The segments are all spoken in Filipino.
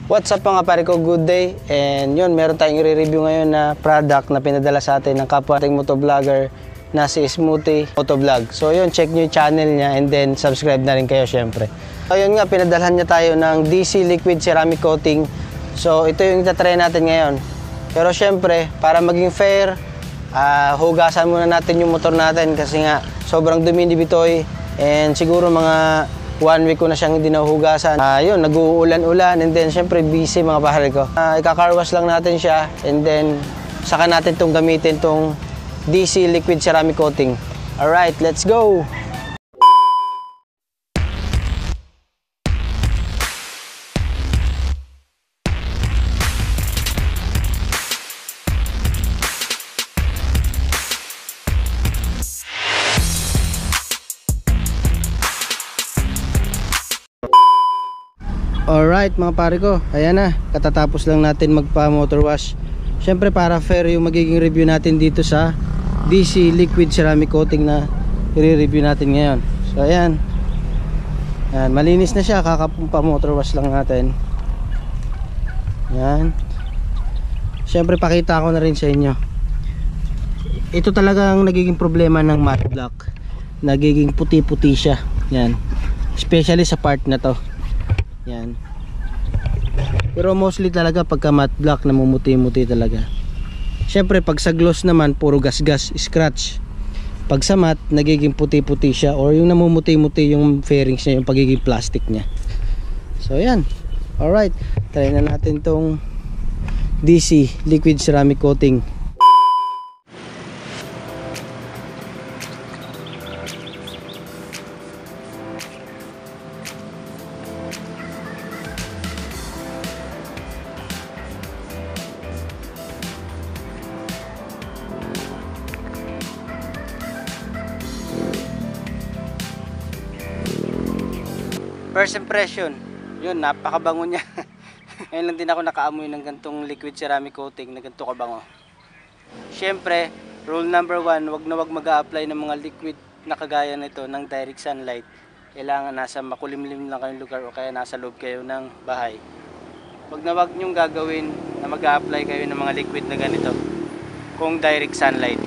What's up mga pare ko, good day. And yun, meron tayong i-review ngayon na product na pinadala sa atin ng kapwa ating motovlogger na si Smoothie Motovlog. So yun, check nyo yung channel niya and then subscribe na rin kayo syempre. So yun nga, pinadalhan niya tayo ng DC Liquid Ceramic Coating. So ito yung itatry natin ngayon. Pero syempre, para maging fair, hugasan muna natin yung motor natin kasi nga sobrang dumi ni Bitoy. And siguro mga 1 week ko na siyang hindi nahuhugasan. Yun, nag-uulan-ulan and then syempre busy mga pare ko. Ika-car wash lang natin siya and then saka natin itong gamitin itong DC Liquid Ceramic Coating. Alright, let's go! Alright mga pare ko, ayan na, katatapos lang natin magpa motor wash. Syempre para fair yung magiging review natin dito sa DC Liquid Ceramic Coating na i-review natin ngayon. So ayan, ayan, malinis na siya, kakapumpa motor wash lang natin. Ayan. Syempre pakita ko na rin sa inyo. Ito talagang nagiging problema ng matte black. Nagiging puti-puti siya. Ayan. Especially sa part na to. Yan. Pero mostly talaga pagka matte black namumuti-muti talaga. Syempre pag sa gloss naman puro gas-gas, scratch. Pag sa matte nagiging puti-puti siya or yung namumuti-muti yung fairings niya, yung pagiging plastic niya. So yan. Alright, try na natin tong DC Liquid Ceramic Coating. First impression, yun, napakabango niya. Ngayon lang din ako nakaamoy ng gantong liquid ceramic coating na ganito kabango. Siyempre, rule number 1, wag na wag mag-a-apply ng mga liquid na kagaya nito ng direct sunlight. Kailangan nasa makulimlim lang kayong lugar o kaya nasa loob kayo ng bahay. Wag na wag nyong gagawin na mag-a-apply kayo ng mga liquid na ganito kung direct sunlight.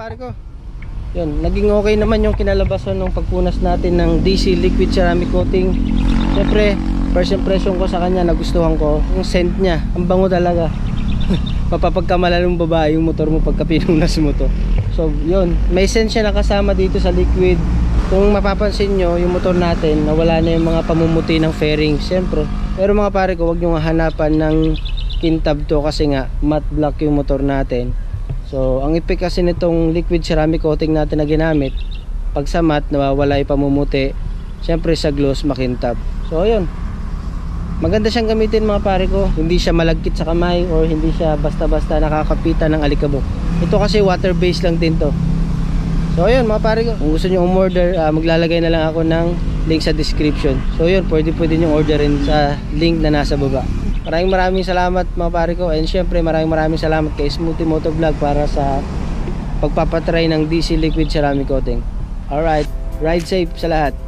pare ko. Yun, naging okay naman yung kinalabasan ng pagpunas natin ng DC liquid ceramic coating. Siyempre, first impression ko sa kanya, nagustuhan ko yung scent niya, ang bango talaga. Mapapagkamala ng babae yung motor mo pagka pinunas mo to. So yun, may scent siya nakasama dito sa liquid. Kung mapapansin nyo, yung motor natin nawala na yung mga pamumuti ng fairing, siyempre. Pero mga pare ko, huwag nyo hanapan ng kintab to kasi nga matte black yung motor natin. So ang effect kasi nitong liquid ceramic coating natin na ginamit, pag sa matte nawawala yung pamumuti, siyempre sa gloss makintab. So ayun, maganda siyang gamitin mga pare ko. Hindi siya malagkit sa kamay or hindi siya basta-basta nakakapitan ng alikabok. Ito kasi water based lang din to. So ayun mga pare ko, kung gusto nyo umorder, maglalagay na lang ako ng link sa description. So yun, pwede nyo orderin sa link na nasa baba. Maraming salamat mga pare ko. And syempre maraming salamat kay Smoothie Motovlog para sa pagpapatry ng DC liquid ceramic coating. Alright, ride safe sa lahat.